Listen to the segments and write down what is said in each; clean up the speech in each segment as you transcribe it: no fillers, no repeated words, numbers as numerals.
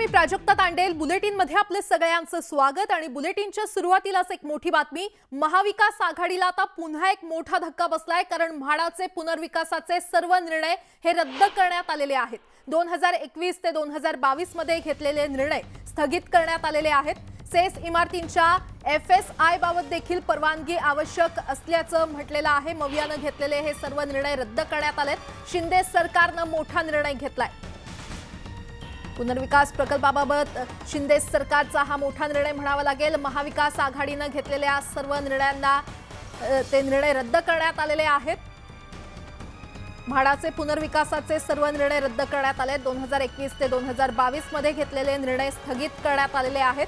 मी प्राजक्ता तांडेल, बुलेटिनमध्ये आपले सगळ्यांचं स्वागत। आणि बुलेटिनच्या सुरुवातीलाच एक मोठी बातमी, महाविकास आघाडीला आता पुन्हा एक मोठा धक्का बसलाय, कारण म्हाडाचे पुनर्विकासाचे सर्व निर्णय हे रद्द करण्यात आलेले आहेत। 2021 ते 2022 मध्ये घेतलेले निर्णय स्थगित करण्यात आलेले आहेत। सेस इमारतींच्या FSI बाबत देखील परवानगी आवश्यक असल्याचं म्हटलेलं आहे। मवियानं घेतलेले हे सर्व निर्णय रद्द करण्यात आलेत। शिंदे सरकारनं मोठा निर्णय घेतलाय। पुनर्विकास प्रकल्पाबाबत शिंदे सरकारचा हा मोठा निर्णय म्हणावा लागेल। महाविकास आघाडीने घेतलेल्या सर्व निर्णयांना ते निर्णय रद्द करण्यात आलेले आहेत। म्हाडाचे पुनर्विकासाचे सर्व निर्णय रद्द करण्यात आले। 2021 ते 2022 मध्ये घेतलेले निर्णय स्थगित करण्यात आलेले आहेत।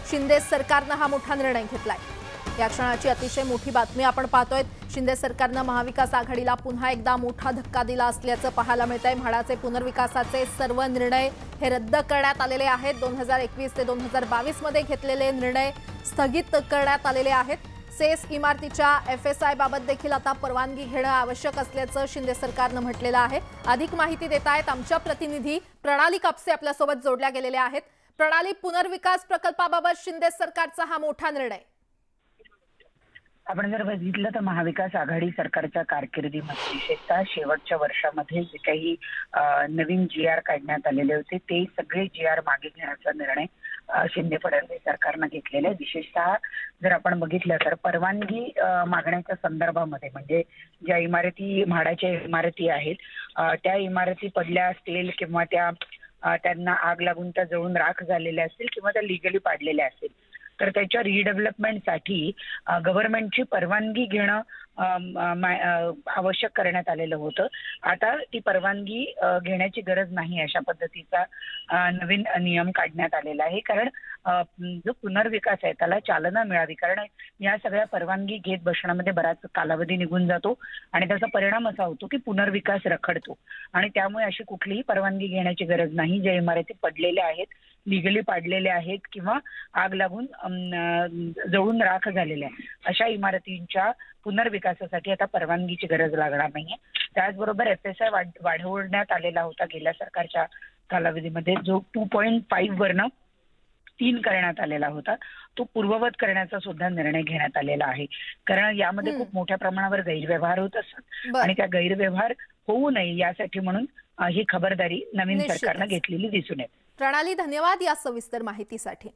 शिंदे सरकारने हा मोठा निर्णय घेतलाय। या क्षणाची अतिशय मोठी बातमी आपण पाहतोय। शिंदे सरकारने महाविकास आघाडीला पुन्हा एकदा मोठा धक्का दिला असल्याचं पाहायला मिळतंय। म्हाडाचे पुनर्विकासाचे सर्व निर्णय हे रद्द करण्यात आलेले आहेत। 2021 ते 2022 मध्ये घेतलेले निर्णय स्थगित करण्यात आलेले आहेत। सेस इमारतीच्या FSI बाबत देखील आता परवानगी घेणं आवश्यक असल्याचं शिंदे सरकारने म्हटलेलं आहे। अधिक माहिती देत आहेत आमच्या प्रतिनिधी प्रणाली कापसे आपल्यासोबत जोडल्या गेलेल्या आहेत। प्रणाली, पुनर्विकास प्रकल्पाबाबत शिंदे सरकारचा हा मोठा निर्णय। आपण जर बघितलं तर महाविकास आघाडी सरकारच्या कारकिर्दीमध्ये विशेषतः शेवटच्या वर्षामध्ये जे काही नवीन GR काढण्यात आलेले होते ते सगळे GR मागे घेण्याचा निर्णय शिंदे फडणवीस सरकारने घेतलेला आहे। विशेषतः जर आपण बघितलं तर परवानगी मागण्याच्या संदर्भामध्ये म्हणजे ज्या इमारती म्हाडाच्या इमारती आहेत त्या इमारती पडल्या असतील किंवा त्यांना आग लागून त्या जळून राख झालेल्या असतील किंवा त्या लिगली पाडलेल्या असतील तर त्याच्या रिडेव्हलपमेंटसाठी गव्हर्नमेंटची परवानगी घेणं आवश्यक करण्यात आलेलं होतं। आता ती परवानगी घेण्याची गरज नाही अशा पद्धतीचा नवीन नियम काढण्यात आलेला आहे। कारण जो पुनर्विकास आहे त्याला चालना मिळावी, कारण या सगळ्या परवानगी घेत बसण्यामध्ये बराच कालावधी निघून जातो आणि त्याचा परिणाम असा होतो की पुनर्विकास रखडतो आणि त्यामुळे अशी कुठलीही परवानगी घेण्याची गरज नाही। ज्या इमारती पडलेल्या आहेत, लिगली पाडलेल्या आहेत किंवा आग लागून जळून राख झालेल्या अशा इमारतींच्या पुनर्विकासासाठी आता परवानगीची गरज लागणार नाहीये। त्याचबरोबर FSI वाढवण्यात आलेला होता गेल्या सरकारच्या कालावधीमध्ये, जो 2.5 वरनं 3 करण्यात आलेला होता, तो पूर्ववत करण्याचा सुद्धा निर्णय घेण्यात आलेला आहे। कारण यामध्ये खूप मोठ्या प्रमाणावर गैरव्यवहार होत असतात आणि त्या गैरव्यवहार होऊ नये यासाठी म्हणून ही खबरदारी नवीन सरकारने घेतलेली दिसून येते। प्रणाली, धन्यवाद या सविस्तर माहितीसाठी।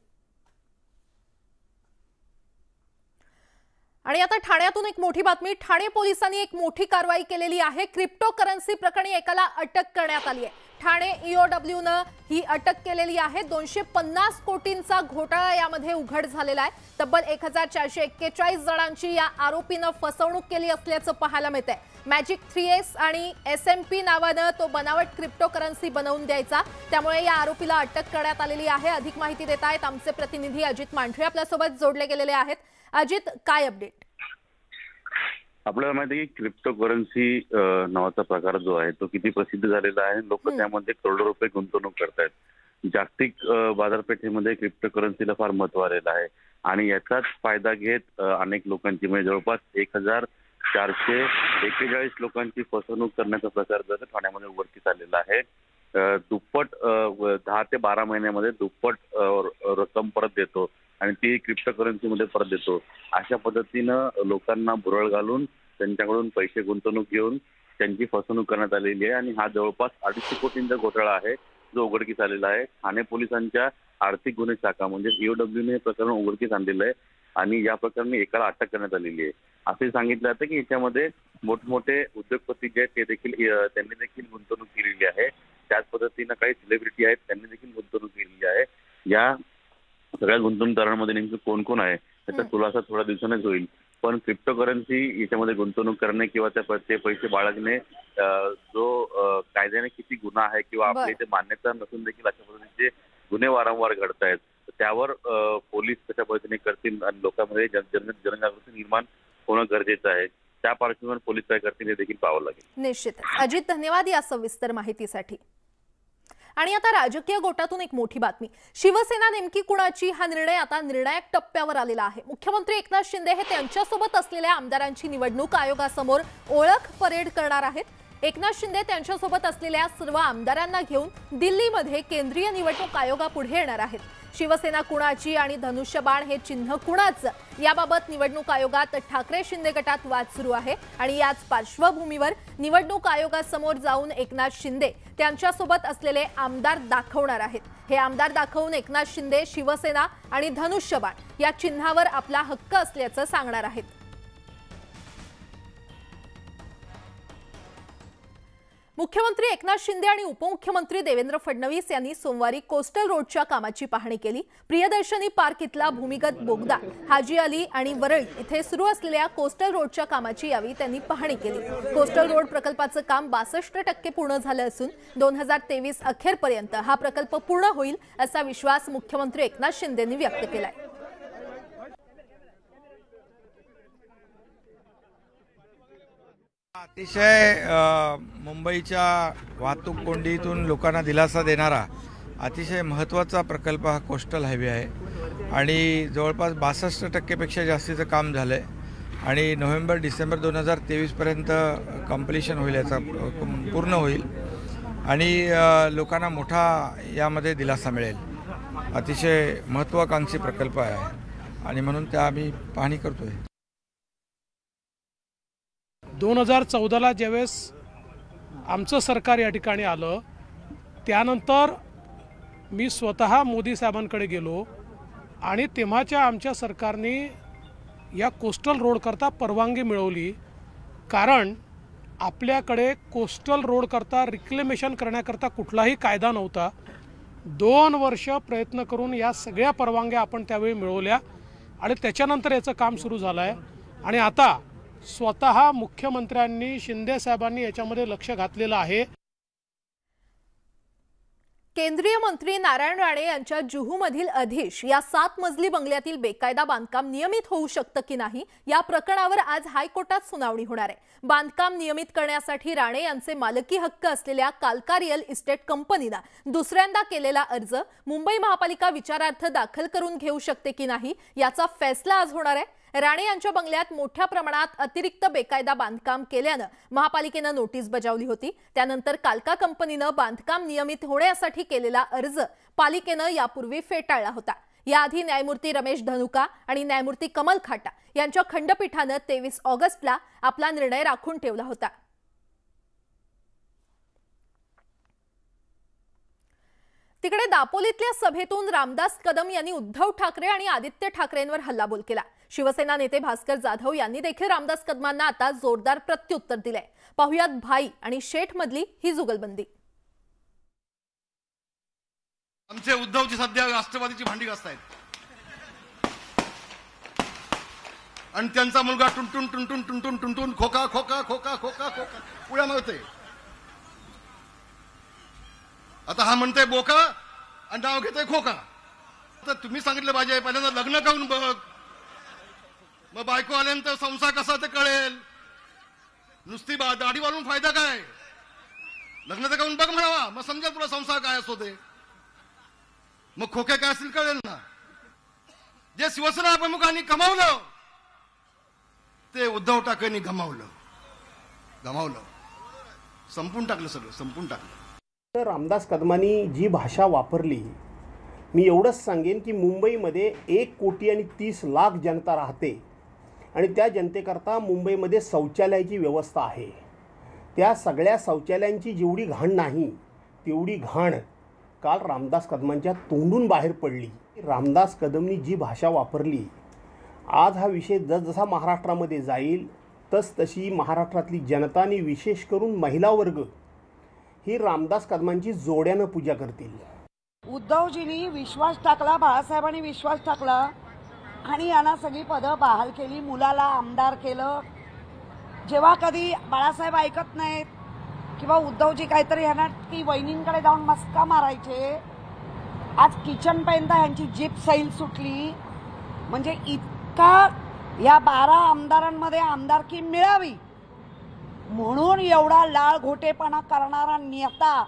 आणि आता ठाण्यातून एक मोठी बातमी, ठाणे पोलिसांनी एक मोठी कारवाई केलेली आहे। क्रिप्टोकरन्सी प्रकरणी एकाला अटक करण्यात आली आहे। ठाणे EOW ने ही अटक केलेली आहे। 250 कोटींचा घोटाळा यामध्ये उघड झालेला आहे। तब्बल 1441 जणांची या आरोपीने फसवणूक केली असल्याचं पाहायला मिळतंय। मॅजिक 3S आणि SMP नावाने तो बनावट क्रिप्टोकरन्सी बनवून द्यायचा, त्यामुळे या आरोपीला अटक करण्यात आलेली आहे। अधिक माहिती देत आहेत आमचे प्रतिनिधी अजित मांढरे आपल्यासोबत जोडले गेलेले आहेत। अजित, काय अपडेट? आपल्याला माहिती आहे की क्रिप्टोकरन्सी नावाचा प्रकार जो आहे तो किती प्रसिद्ध झालेला आहे। लोक त्यामध्ये करोडो रुपये गुंतवणूक करतायत। जागतिक बाजारपेठेमध्ये क्रिप्टोकरन्सीला फार महत्त्व आलेलं आहे आणि याचाच फायदा घेत अनेक लोकांची म्हणजे जवळपास 1441 लोकांची फसवणूक करण्याचा प्रकार जो ठाण्यामध्ये उघडकीस आलेला आहे। दुप्पट 10 ते 12 महिन्यामध्ये दुप्पट रक्कम परत देतो आणि ती क्रिप्टोकरन्सीमध्ये परत देतो, अशा पद्धतीनं लोकांना भुरळ घालून त्यांच्याकडून पैसे गुंतवणूक घेऊन त्यांची फसवणूक करण्यात आलेली आहे। आणि हा जवळपास 250 कोटींचा घोटाळा आहे जो उघडकीस आलेला आहे। ठाणे पोलिसांच्या आर्थिक गुन्हे शाखा म्हणजे EOW ने हे प्रकरण उघडकीस आणलेलं आहे आणि या प्रकरणी एकाला अटक करण्यात आलेली आहे। असे सांगितलं जातं की याच्यामध्ये मोठमोठे उद्योगपती जे आहेत त्यांनी देखील गुंतवणूक केलेली आहे। त्याच पद्धतीनं काही सेलिब्रिटी आहेत त्यांनी देखील गुंतवणूक केलेली आहे। या सगळ्या गुंतवणूकदारांमध्ये नेमकं कोण कोण आहे त्याचा खुलासा थोड्या दिवसांनीच होईल, पण क्रिप्टोकरन्सी याच्यामध्ये गुंतवणूक करणे किंवा ते पैसे बाळगणे जो कायद्याने किती गुन्हा आहे किंवा आपल्या इथे मान्यता नसून देखील अशा पद्धतीचे गुन्हे वारंवार घडत आहेत, त्यावर पोलीस कशा पद्धतीने करतील आणि लोकांमध्ये जनजागृती निर्माण होणं गरजेचं आहे। त्या पार्श्वभूमीवर पोलीस काय करतील हे देखील पाहावं लागेल। निश्चितच अजित, धन्यवाद या सविस्तर माहितीसाठी। आणि आता राजकीय गोटातून एक मोठी बातमी, शिवसेना नेमकी कुणाची हा निर्णय आता निर्णायक टप्प्यावर आलेला आहे। मुख्यमंत्री एकनाथ शिंदे हे त्यांच्यासोबत असलेल्या आमदारांची निवडणूक आयोगासमोर ओळख परेड करणार आहेत। एकनाथ शिंदे त्यांच्यासोबत असलेल्या सर्व आमदारांना घेऊन दिल्लीमध्ये केंद्रीय निवडणूक आयोगापुढे येणार आहेत। शिवसेना कुणाची आणि धनुष्यबाण हे चिन्ह कुणाचं याबाबत निवडणूक आयोगात ठाकरे शिंदे गटात वाद सुरू आहे आणि याच पार्श्वभूमीवर निवडणूक आयोगासमोर जाऊन एकनाथ शिंदे त्यांच्यासोबत असलेले आमदार दाखवणार आहेत। हे आमदार दाखवून एकनाथ शिंदे शिवसेना आणि धनुष्यबाण या चिन्हावर आपला हक्क असल्याचं सांगणार आहेत। मुख्यमंत्री एकनाथ शिंदे आणि उपमुख्यमंत्री देवेंद्र फडणवीस यांनी सोमवारी कोस्टल रोडच्या कामाची पाहणी केली। प्रियदर्शनी पार्क इथला भूमिगत बोगदा, हाजी अली आणि वरळी इथे सुरू असलेल्या कोस्टल रोडच्या कामाची यावेळी त्यांनी पाहणी केली। कोस्टल रोड प्रकल्पाचं काम 62% पूर्ण झालं असून 2023 अखेरपर्यंत हा प्रकल्प पूर्ण होईल असा विश्वास मुख्यमंत्री एकनाथ शिंदेंनी व्यक्त केलाय। अतिशय मुंबईच्या वाहतूक कोंडीतून लोकांना दिलासा देणारा अतिशय महत्त्वाचा प्रकल्प हा कोस्टल हायवे आहे आणि जवळपास 62% पेक्षा जास्तीचं काम झालं आहे आणि नोव्हेंबर-डिसेंबर 2023 पर्यंत कंप्लीशन होईल, याचा पूर्ण होईल आणि लोकांना मोठा यामध्ये दिलासा मिळेल। अतिशय महत्त्वाकांक्षी प्रकल्प आहे आणि म्हणून त्या आम्ही पाहणी करतोय। 2014ला ज्यावेळेस आमचं सरकार या ठिकाणी आलं त्यानंतर मी स्वतः मोदी साहेबांकडे गेलो आणि तेव्हाच्या आमच्या सरकारने या कोस्टल रोडकरता परवानगी मिळवली, कारण आपल्याकडे कोस्टल रोडकरता रिक्लेमेशन करण्याकरता कुठलाही कायदा नव्हता। 2 वर्ष प्रयत्न करून या सगळ्या परवानग्या आपण त्यावेळी मिळवल्या आणि त्याच्यानंतर याचं काम सुरू झालं आहे आणि आता स्वतः मुख्यमंत्र्यांनी शिंदे साहेबांनी याच्यामध्ये लक्ष घातलेलं आहे। केंद्रीय मंत्री नारायण राणे यांच्या जुहूमधील अधीश या 7 मजली बंगल्यातील बेकायदा बांधकाम नियमित होऊ शकतं की नाही या प्रकरणावर आज हायकोर्टात सुनावणी होणार आहे। बांधकाम नियमित करण्यासाठी राणे यांचे मालकी हक्क असलेल्या कालका रिअल इस्टेट कंपनीने दुसऱ्यांदा केलेला अर्ज मुंबई महापालिका विचारार्थ दाखल करून घेऊ शकते की नाही याचा फैसला आज होणार आहे। राणे यांच्या बंगल्यात मोठ्या प्रमाणात अतिरिक्त बेकायदा बांधकाम केल्यानं महापालिकेनं नोटीस बजावली होती। त्यानंतर कालका कंपनीनं बांधकाम नियमित होण्यासाठी केलेला अर्ज पालिकेनं यापूर्वी फेटाळला होता। याआधी न्यायमूर्ती रमेश धनुका आणि न्यायमूर्ती कमल खाटा यांच्या खंडपीठानं 23 ऑगस्टला आपला निर्णय राखून ठेवला होता। तिकडे दापोलीतल्या सभेतून रामदास कदम यांनी उद्धव ठाकरे आणि आदित्य ठाकरेंवर हल्लाबोल केला। शिवसेना नेते भास्कर जाधव यांनी देखील रामदास कदमांना आता जोरदार प्रत्युत्तर दिले। पाहुयात भाई आणि शेठ मधली ही जुगलबंदी। आमचे उद्धवजी सध्या राष्ट्रवादीची भांडी घासतायत आणि त्यांचा मुलगा टुनटुन टुनटुन टुनटुन टुनटुन खोका खोका खोका खोका खोका उड्या मारते। आता हा म्हणतोय बोका आणि नाव घेतोय खोका। तर तुम्ही सांगितलं पाहिजे पहिल्यांदा लग्न करून बघ, मग बायको आल्यानंतर संसार कसा ते कळेल। नुसती दाढी वाढून फायदा काय? लग्न तर करून बघ म्हणावा, मग समजा तुला संसार काय असतो ते, मग खोके काय असतील कळेल ना। जे शिवसेना प्रमुखांनी कमावलं ते उद्धव ठाकरेंनी गमावलं, संपून टाकलं, सगळं संपून टाकलं। रामदास कदमांनी जी भाषा वापरली, मी एवढंच सांगेन की मुंबईमध्ये 1,30,00,000 जनता राहते आणि त्या जनतेकरता मुंबईमध्ये शौचालयाची व्यवस्था आहे। त्या सगळ्या शौचालयांची जेवढी घाण नाही तेवढी घाण काल रामदास कदमांच्या तोंडून बाहेर पडली। रामदास कदमनी जी भाषा वापरली, आज हा विषय जसजसा महाराष्ट्रामध्ये जाईल तशी महाराष्ट्रातली जनता आणि विशेष करून महिला वर्ग ही रामदास कदमांची जोड्यानं पूजा करतील। उद्धवजींनी विश्वास टाकला, बाळासाहेबांनी विश्वास टाकला आणि यांना सगळी पदं बहाल केली, मुलाला आमदार केलं। जेव्हा कधी बाळासाहेब ऐकत नाहीत किंवा उद्धवजी काहीतरी यांना की वहिनींकडे जाऊन मस्का मारायचे, आज किचनपर्यंत यांची जीप सैल सुटली। म्हणजे इतका या 12 आमदारांमध्ये आमदारकी मिळावी म्हणून एवढा लाळ घोटेपणा करणारा नेता।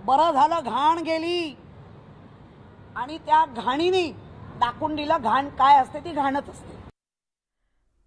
बरं झालं घाण गेली आणि त्या घाणीने दाखवून दिलं घाण काय असते, ती घाणच असते।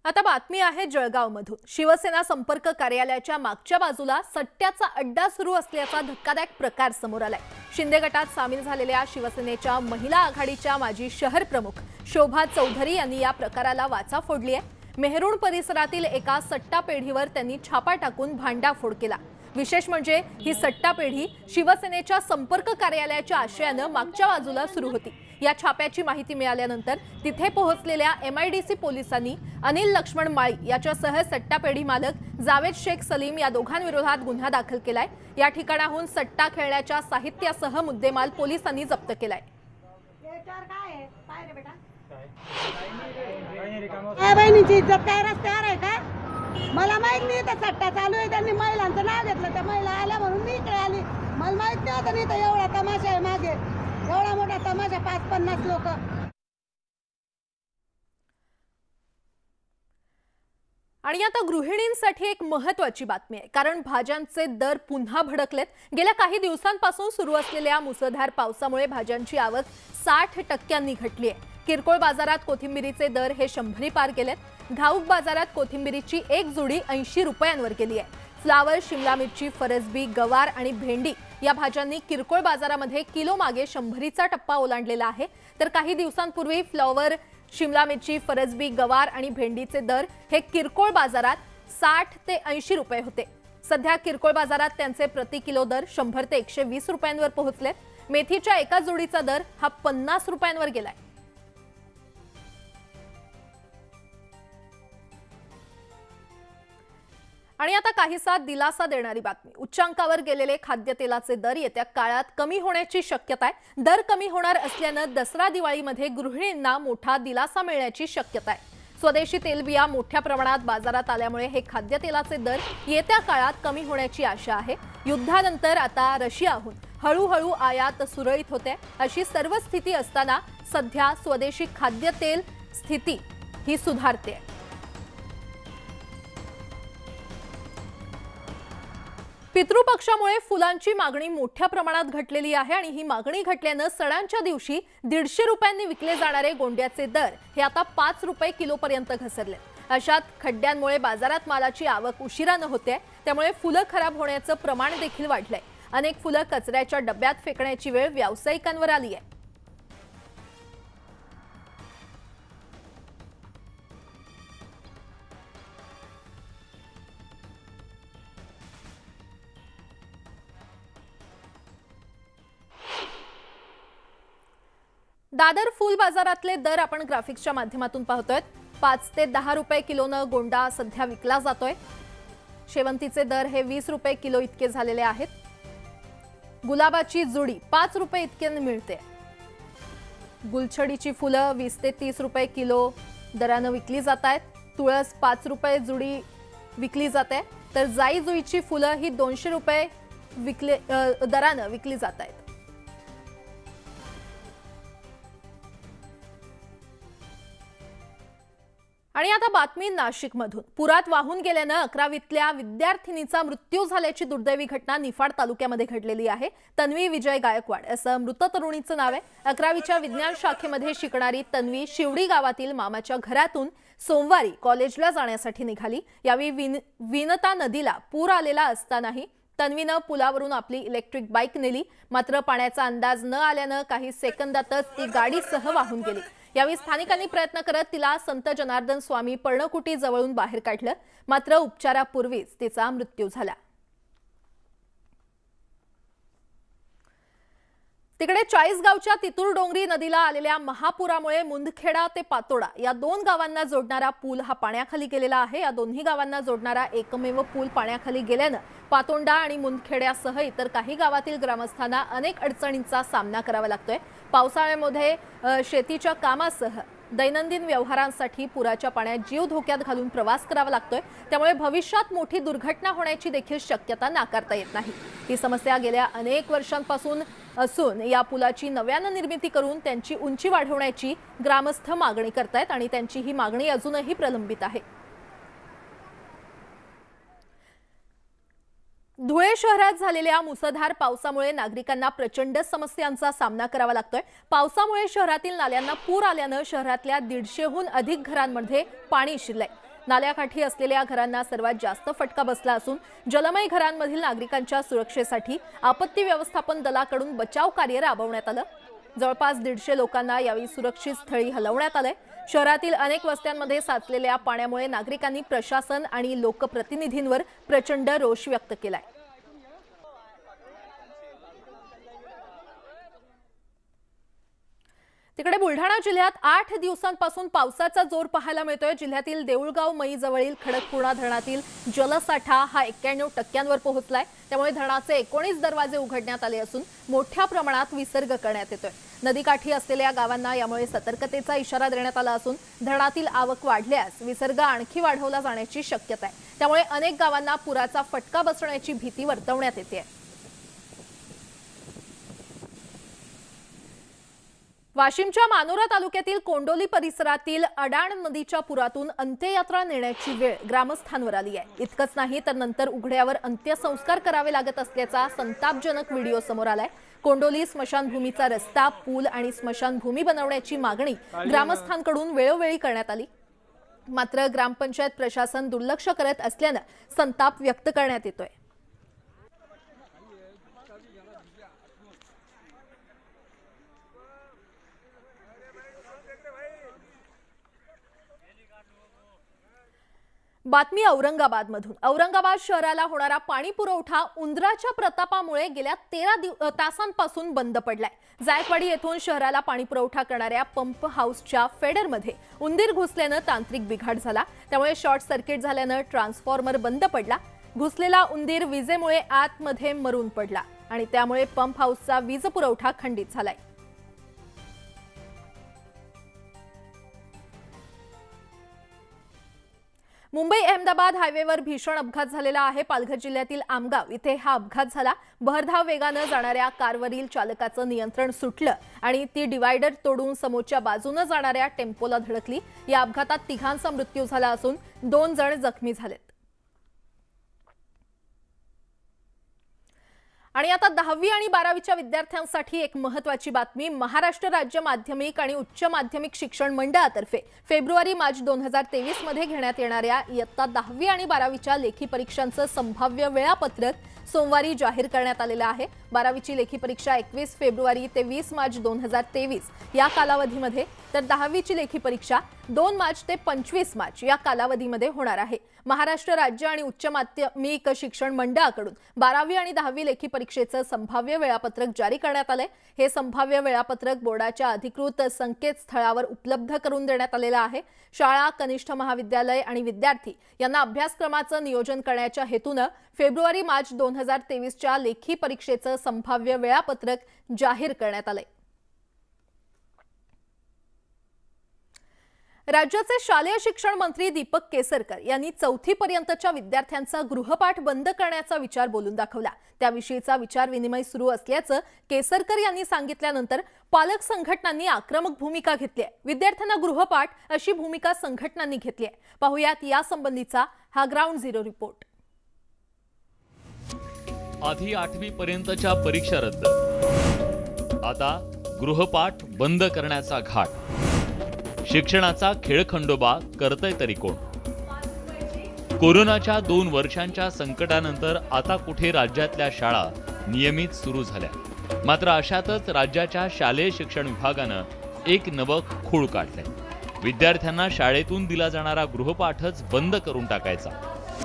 आता बातमी आहे जळगावमधून। शिवसेना संपर्क कार्यालयाच्या मागच्या बाजूला सट्ट्याचा अड्डा सुरू असल्याचा धक्कादायक प्रकार समोर आलाय। शिंदे गटात सामील झालेल्या शिवसेनेच्या महिला आघाडीच्या माजी शहर प्रमुख शोभा चौधरी यांनी या प्रकाराला वाचा फोडली आहे। मेहरुण परिसरातील एका सट्टा पेढीवर त्यांनी छापा टाकून भांडाफोड केला। विशेष म्हणजे ही सट्टा पेढी शिवसेनेच्या संपर्क कार्यालयाच्या आशयाने मागच्या बाजूला सुरू होती। या छाप्याची माहिती मिळाल्यानंतर तिथे पोहोचलेल्या MIDC पोलिसांनी अनिल लक्ष्मण माळी याच्यासह सट्टा पेढी मालक जावेद शेख सलीम या दोघांविरोधात गुन्हा दाखल केलाय। या ठिकाणाहून सट्टा खेळण्याच्या साहित्यासह मुद्देमाल पोलिसांनी जप्त केलाय। बहिणीची इज्जत काय रस्त्यावर आहे का? मला माहित नाही तर सट्टा चालू आहे, त्यांनी महिलांचं नाव घेतलं, त्या महिला आल्या म्हणून मी इकडे आली। मला माहित नाही होतं नाही तर एवढा तमाशा आहे मागे, एवढा मोठा तमाशा, 50-50 लोक। आणि आता गृहिणींसाठी एक महत्त्वाची बातमी आहे, कारण भाज्यांचे दर पुन्हा भडकलेत। गेल्या काही दिवसांपासून सुरू असलेल्या मुसळधार पावसामुळे भाज्यांची आवक 60% घटली आहे। किरकोळ बाजारात कोथिंबिरीचे दर हे 100 पार गेलेत। घाऊक बाजारात कोथिंबिरीची एक जुडी 80 रुपयांवर गेली आहे। फ्लावर, शिमला मिरची, फरसबी, गवार आणि भेंडी या भाज्यांनी किरकोळ बाजारामध्ये किलो मागे 100चा टप्पा ओलांडलेला आहे। तर काही दिवसांपूर्वी फ्लावर, शिमला मिरची, फरसबी, गवार आणि भेंडीचे दर हे किरकोळ बाजारात 60 ते 80 रुपये होते। सध्या किरकोळ बाजारात त्यांचे प्रति किलो दर 100 ते 120 रुपयांवर पोहोचलेत। मेथीच्या एका जोडीचा दर हा 50 रुपयांवर गेलाय। आणि आता काहीसा दिलासा देणारी बातमी। उच्चांकावर गेलेले खाद्यतेलाचे दर येत्या काळात कमी होण्याची शक्यता आहे। दर कमी होणार असल्याने दसरा दिवाळीमध्ये गृहिणींना मोठा दिलासा मिळण्याची शक्यता आहे। स्वदेशी तेलबिया मोठ्या प्रमाणात बाजारात आल्यामुळे हे खाद्यतेलाचे दर येत्या काळात कमी होण्याची आशा आहे। युद्धानंतर आता रशियाहून हळूहळू आयात सुरळीत होते, अशी सर्व स्थिती असताना सध्या स्वदेशी खाद्यतेल स्थिती ही सुधारते। पितृपक्षामुळे फुलांची मागणी मोठ्या प्रमाणात घटलेली आहे आणि ही मागणी घटल्याने सणांच्या दिवशी 150 रुपयांनी विकले जाणारे गोंड्याचे दर हे आता 5 रुपये किलोपर्यंत घसरले। अशात खड्ड्यांमुळे बाजारात मालाची आवक उशिराने होते, त्यामुळे फुलं खराब होण्याचं प्रमाण देखील वाढलंय। अनेक फुलं कचऱ्याच्या डब्यात फेकण्याची वेळ व्यावसायिकांवर आली आहे। दादर फुल बाजारातले दर आपण ग्राफिक्सच्या माध्यमातून पाहतोय। 5 ते 10 रुपये किलोने गोंडा सध्या विकला जातोय। शेवंतीचे दर हे 20 रुपये किलो इतके झालेले आहेत। गुलाबाची जुडी 5 रुपये इतके मिळते। गुलछडीची फुलं 20 ते 30 रुपये किलो दराने विकली जात आहेत। तुळस 5 रुपये जुडी विकली जाते, तर जाई जुईची फुलं ही 200 रुपये दराने विकली जात आहेत। आणि आता बातमी नाशिकमधून। पुरात वाहून गेल्याने 11वीतल्या विद्यार्थिनीचा मृत्यू झाल्याची दुर्दैवी घटना निफाड तालुक्यामध्ये घडलेली आहे। तन्वी विजय गायकवाड असं मृत तरुणीचं नाव आहे। 11वीच्या विज्ञान शाखेमध्ये शिकणारी तन्वी शिवडी गावातील मामाच्या घरातून सोमवारी कॉलेजला जाण्यासाठी निघाली। यावेळी विनता नदीला पूर आलेला असतानाही तन्वीने पुलावरून आपली इलेक्ट्रिक बाईक नेली, मात्र पाण्याचा अंदाज न आल्याने काही सेकंदातच ती गाडीसह वाहून गेली। यावेळी स्थानिकांनी प्रयत्न करत तिला संत जनार्दन स्वामी पर्णकुटी जवळून बाहेर काढलं, मात्र उपचारापूर्वीच तिचा मृत्यू झाला। तिकडे चाळीसगावच्या तितूरडोंगरी नदीला आलेल्या महापुरामुळे मुंदखेडा ते पातोडा या 2 गावांना जोडणारा पूल हा पाण्याखाली गेलेला आहे। या दोन्ही गावांना जोडणारा एकमेव पूल पाण्याखाली गेल्याने पातोंडा आणि मुंदखेड्यासह इतर काही गावातील ग्रामस्थांना अनेक अडचणींचा सामना करावा लागतोय। पावसाळ्यामध्ये शेतीच्या कामासह दैनंदिन व्यवहारांसाठी पुराच्या पाण्यात जीव धोक्यात घालून प्रवास करावा लागतोय, त्यामुळे भविष्यात मोठी दुर्घटना होण्याची देखील शक्यता नाकारता येत नाही। ही समस्या गेल्या अनेक वर्षांपासून असून या पुलाची नव्याने निर्मिती करून त्यांची उंची वाढवण्याची ग्रामस्थ मागणी करतायत आणि त्यांची ही मागणी अजूनही प्रलंबित आहे। धुळे शहरात झालेल्या मुसळधार पावसामुळे नागरिकांना प्रचंड समस्यांचा सामना करावा लागतोय। पावसामुळे शहरातील नाल्यांना पूर आल्याने शहरातल्या 150हून अधिक घरांमध्ये पाणी शिरलंय। नाल्याकाठी असलेल्या घरांना सर्वात जास्त फटका बसला असून जलमय घरांमधील नागरिकांच्या सुरक्षेसाठी आपत्ती व्यवस्थापन दलाकडून बचाव कार्य राबवण्यात आलं। जवळपास 150 लोकांना यावेळी सुरक्षित स्थळी हलवण्यात आले। शहरातील अनेक वस्त्यांमध्ये साचलेल्या पाण्यामुळे नागरिकांनी प्रशासन आणि लोकप्रतिनिधींवर प्रचंड रोष व्यक्त केलाय। तिकडे बुलढाणा जिल्ह्यात 8 दिवसांपासून पावसाचा जोर पाहायला मिळतोय। जिल्ह्यातील देऊळगाव मई जवळील खडकपूर्णा धरणातील जलसाठा हा 91% पोहोचलाय। त्यामुळे धरणाचे 19 दरवाजे उघडण्यात आले असून मोठ्या प्रमाणात विसर्ग करण्यात येतोय। नदीकाठी असलेल्या गावांना यामुळे सतर्कतेचा इशारा देण्यात आला असून धरणातील आवक वाढल्यास विसर्ग आणखी वाढवला जाण्याची शक्यता आहे। त्यामुळे अनेक गावांना पुराचा फटका बसण्याची भीती वर्तवण्यात येते। वाशिमच्या मानोरा तालुक्यातील कोंडोली परिसरातील अडाण नदीच्या पुरातून अंत्ययात्रा नेण्याची वेळ ग्रामस्थांवर आली आहे। इतकंच नाही तर नंतर उघड्यावर अंत्यसंस्कार करावे लागत असल्याचा संतापजनक व्हिडिओ समोर आलाय। कोंडोली स्मशानभूमीचा रस्ता, पूल आणि स्मशानभूमी बनवण्याची मागणी ग्रामस्थांकडून वेळोवेळी करण्यात आली, मात्र ग्रामपंचायत प्रशासन दुर्लक्ष करत असल्याने संताप व्यक्त करण्यात येतोय। बातमी औरंगाबादमधून। औरंगाबाद शहराला होणारा पाणी पुरवठा उंदराच्या प्रतापामुळे गेल्या 13 तासांपासून बंद पडलाय। जायकवाडी येथून शहराला पाणी पुरवठा करणाऱ्या पंप हाऊसच्या फेडरमध्ये उंदीर घुसल्याने तांत्रिक बिघाड झाला। त्यामुळे शॉर्ट सर्किट झाल्याने ट्रान्सफॉर्मर बंद पडला। घुसलेला उंदीर विजेमुळे आतमध्ये मरून पडला आणि त्यामुळे पंप हाऊसचा वीज पुरवठा खंडित झालाय। मुंबई अहमदाबाद हायवेवर भीषण अपघात झालेला आहे। पालघर जिल्ह्यातील आमगाव इथे हा अपघात झाला। बहरधाव वेगाने जाणाऱ्या कारवरील चालकाचं नियंत्रण सुटलं आणि ती डिवायडर तोडून समोरच्या बाजूने जाणाऱ्या टेम्पोला धडकली। या अपघातात 3 मृत्यू झाला असून 2 जण जखमी झालेत। आणि आता 10वी आणि 12वीच्या विद्यार्थ्यांसाठी एक महत्त्वाची बातमी। महाराष्ट्र राज्य माध्यमिक आणि उच्च माध्यमिक शिक्षण मंडळातर्फे फेब्रुवारी-मार्च 2023 मध्ये घेण्यात येणाऱ्या इयत्ता 10वी आणि 12वीच्या लेखी परीक्षांचं संभाव्य वेळापत्रक सोमवारी जाहीर करण्यात आलेलं आहे। 12वीची लेखी परीक्षा 21 फेब्रुवारी ते 20 मार्च 2023 या कालावधीमध्ये, तर 10वीची लेखी परीक्षा 2 मार्च ते 25 मार्च या कालावधीमध्ये होणार आहे। महाराष्ट्र राज्य आणि उच्च माध्यमिक शिक्षण मंडळाकडून 12वी आणि 10वी लेखी परीक्षेचं संभाव्य वेळापत्रक जारी करण्यात आलंय। हे संभाव्य वेळापत्रक बोर्डाच्या अधिकृत संकेतस्थळावर उपलब्ध करून देण्यात आलेलं आहे। शाळा, कनिष्ठ महाविद्यालय आणि विद्यार्थी यांना अभ्यासक्रमाचं नियोजन करण्याच्या हेतूने फेब्रुवारी-मार्च 2023च्या लेखी परीक्षेचं संभाव्य वेळापत्रक जाहीर करण्यात आलंय। राज्याचे शालेय शिक्षण मंत्री दीपक केसरकर यांनी 4थी पर्यंतच्या विद्यार्थ्यांचा गृहपाठ बंद करण्याचा विचार बोलून दाखवला। त्याविषयीचा विचार विनिमय सुरू असल्याचं केसरकर यांनी सांगितल्यानंतर पालक संघटनांनी आक्रमक भूमिका घेतली आहे। विद्यार्थ्यांना गृहपाठ अशी भूमिका संघटनांनी घेतली आहे। पाहुयात या संबंधीचा हा ग्राउंड झिरो रिपोर्ट। आधी 8वी पर्यंतच्या परीक्षा रद्द, आता गृहपाठ बंद करण्याचा घाट। शिक्षणाचा खेळखंडोबा करतय तरी कोण? कोरोनाच्या 2 वर्षांच्या संकटानंतर आता कुठे राज्यातल्या शाळा नियमित सुरू झाल्या, मात्र अशातच राज्याच्या शालेय शिक्षण विभागानं एक नवं खूळ काढलंय। विद्यार्थ्यांना शाळेतून दिला जाणारा गृहपाठच बंद करून टाकायचा।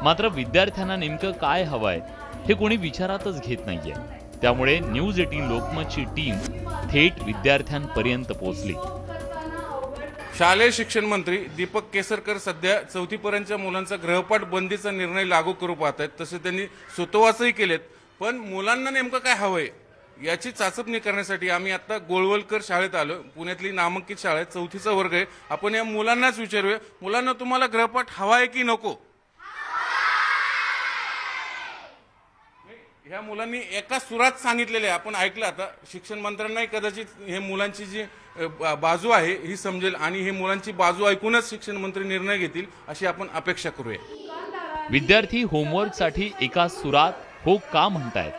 मात्र विद्यार्थ्यांना नेमकं काय हवंय हे कोणी विचारातच घेत नाहीये। त्यामुळे न्यूज 18 लोकमतची टीम थेट विद्यार्थ्यांपर्यंत पोहोचली। शालेय शिक्षण मंत्री दीपक केसरकर सध्या 4थी पर्यंतच्या मुलांचा गृहपाठ बंदीचा निर्णय लागू करू पाहत आहेत। तसे त्यांनी सुतोवाचही केलेत, पण मुलांना नेमकं काय हवंय याची चाचपणी करण्यासाठी आम्ही आता गोळवलकर शाळेत आलो। पुण्यातली नामांकित शाळा आहे, 4थीचा वर्ग आहे। आपण या मुलांनाच विचारूया, मुलांना तुम्हाला गृहपाठ हवा आहे की नको? ह्या मुलांनी एका सुरात सांगितलेले आपण ऐकलं। आता शिक्षण मंत्र्यांनाही कदाचित हे मुलांची जी बाजू आहे ही समजेल आणि हे मुलांची बाजू ऐकूनच शिक्षण मंत्री निर्णय घेतील अशी आपण अपेक्षा करूया। विद्यार्थी होमवर्कसाठी एका सुरात हो का म्हणतायत,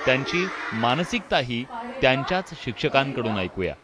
त्यांची मानसिकताही त्यांच्याच शिक्षकांकडून ऐकूया।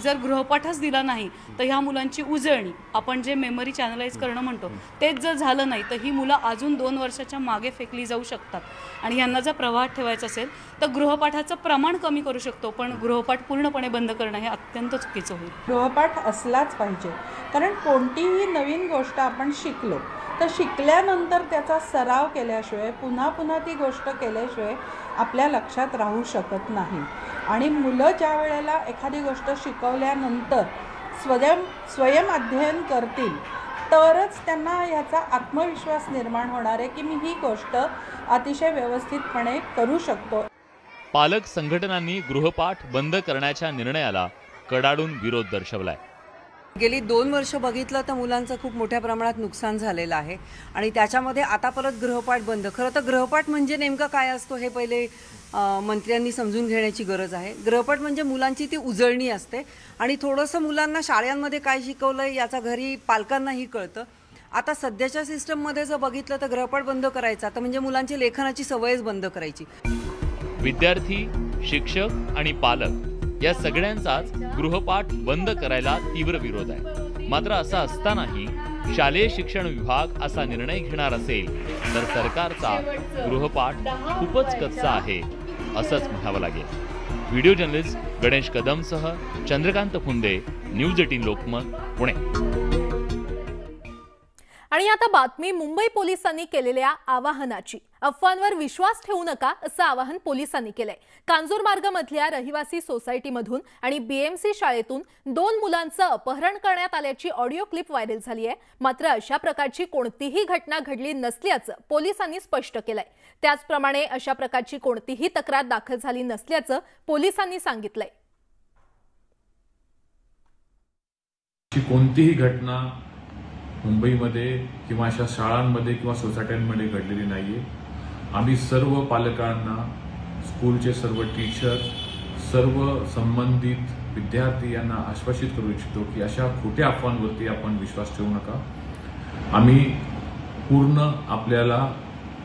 जर गृहपाठच दिला नाही तर ह्या मुलांची उजळणी, आपण जे मेमरी चॅनलाइज करणं म्हणतो, तेच जर झालं नाही तर ही मुलं अजून 2 वर्षाच्या मागे फेकली जाऊ शकतात. आणि ह्यांना जर प्रवाहात ठेवायचं असेल तर गृहपाठाचं प्रमाण कमी करू शकतो, पण गृहपाठ पूर्णपणे बंद करणं हे अत्यंत चुकीचं होईल. गृहपाठ असलाच पाहिजे, कारण कोणतीही नवीन गोष्ट आपण शिकलो तर शिकल्यानंतर त्याचा सराव केल्याशिवाय, पुन्हा पुन्हा ती गोष्ट केल्याशिवाय आपल्या लक्षात राहू शकत नाही. आणि मुलं ज्या वेळेला एखादी गोष्ट शिकवल्यानंतर स्वयं अध्ययन करतील तरच त्यांना याचा आत्मविश्वास निर्माण होणार आहे की मी ही गोष्ट अतिशय व्यवस्थितपणे करू शकतो. पालक संघटनांनी गृहपाठ बंद करण्याच्या निर्णयाला कडाडून विरोध दर्शवलाय. गेली 2 वर्ष बघितलं तर मुलांचं खूप मोठ्या प्रमाणात नुकसान झालेलं आहे आणि त्याच्यामध्ये आता परत गृहपाठ बंद. खरं तर गृहपाठ म्हणजे नेमकं काय असतो हे पहिले मंत्र्यांनी समजून घेण्याची गरज आहे. गृहपाठ म्हणजे मुलांची ती उजळणी असते आणि थोडंसं मुलांना शाळांमध्ये काय शिकवलंय याचा घरी पालकांनाही कळतं. आता सध्याच्या सिस्टममध्ये जर बघितलं तर गृहपाठ बंद करायचा तर म्हणजे मुलांची लेखनाची सवयच बंद करायची. विद्यार्थी, शिक्षक आणि पालक या सगळ्यांचाच गृहपाठ बंद करायला तीव्र विरोध आहे. मात्र असं असतानाही शालेय शिक्षण विभाग असा निर्णय घेणार असेल तर सरकारचा गृहपाठ खूपच कच्चा आहे असंच म्हणावं लागेल. व्हिडिओ जर्नलिस्ट गणेश कदमसह चंद्रकांत फुंदे, न्यूज 18 लोकमत, पुणे. आणि आता बातमी मुंबई पोलिसांनी केलेल्या आवाहनाची. अफवांवर विश्वास ठेवू नका असं आवाहन पोलिसांनी केलंय. कांजूरमार्गमधल्या रहिवासी सोसायटीमधून आणि बीएमसी शाळेतून 2 मुलांचं अपहरण करण्यात आल्याची ऑडिओ क्लिप व्हायरल झाली आहे. मात्र अशा प्रकारची कोणतीही घटना घडली नसल्याचं पोलिसांनी स्पष्ट केलंय. त्याचप्रमाणे अशा प्रकारची कोणतीही तक्रार दाखल झाली नसल्याचं पोलिसांनी सांगितलंय. कोणतीही घटना मुंबईमध्ये किंवा अशा शाळांमध्ये किंवा सोसायट्यांमध्ये घडलेली नाहीये. आम्ही सर्व पालकांना, स्कूलचे सर्व टीचर, सर्व संबंधित विद्यार्थी यांना आश्वासित करू इच्छितो की अशा खोट्या अफवांवरती आपण विश्वास ठेवू नका. आम्ही पूर्ण आपल्याला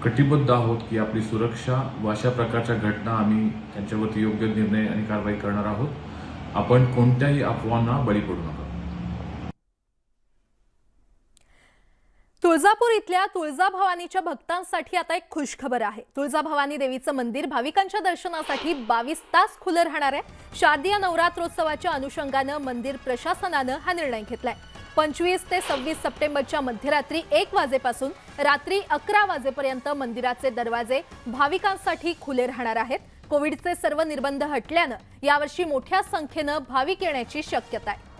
कटिबद्ध आहोत की आपली सुरक्षा व अशा प्रकारच्या घटना आम्ही त्यांच्यावरती योग्य निर्णय आणि कारवाई करणार आहोत. आपण कोणत्याही अफवांना बळी पडू नका. तुळजापूर इथल्या तुळजाभवानीच्या भक्तांसाठी आता एक खुशखबर आहे. तुळजाभवानी देवीचं मंदिर भाविकांच्या दर्शनासाठी 22 तास खुलं राहणार आहे. शारदीय नवरात्रोत्सवाच्या अनुषंगानं मंदिर प्रशासनानं हा निर्णय घेतलाय. 25 ते 26 सप्टेंबरच्या मध्यरात्री 1 वाजेपासून रात्री 11 वाजेपर्यंत मंदिराचे दरवाजे भाविकांसाठी खुले राहणार आहेत. कोविडचे सर्व निर्बंध हटल्यानं यावर्षी मोठ्या संख्येनं भाविक येण्याची शक्यता आहे.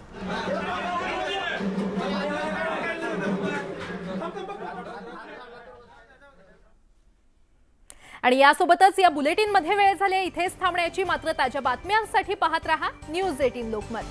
आणि यासोबतच या बुलेटिनमध्ये वेळ झाली इथेच थांबण्याची. मात्र ताज्या बातम्यांसाठी पाहत रहा न्यूज 18 लोकमत.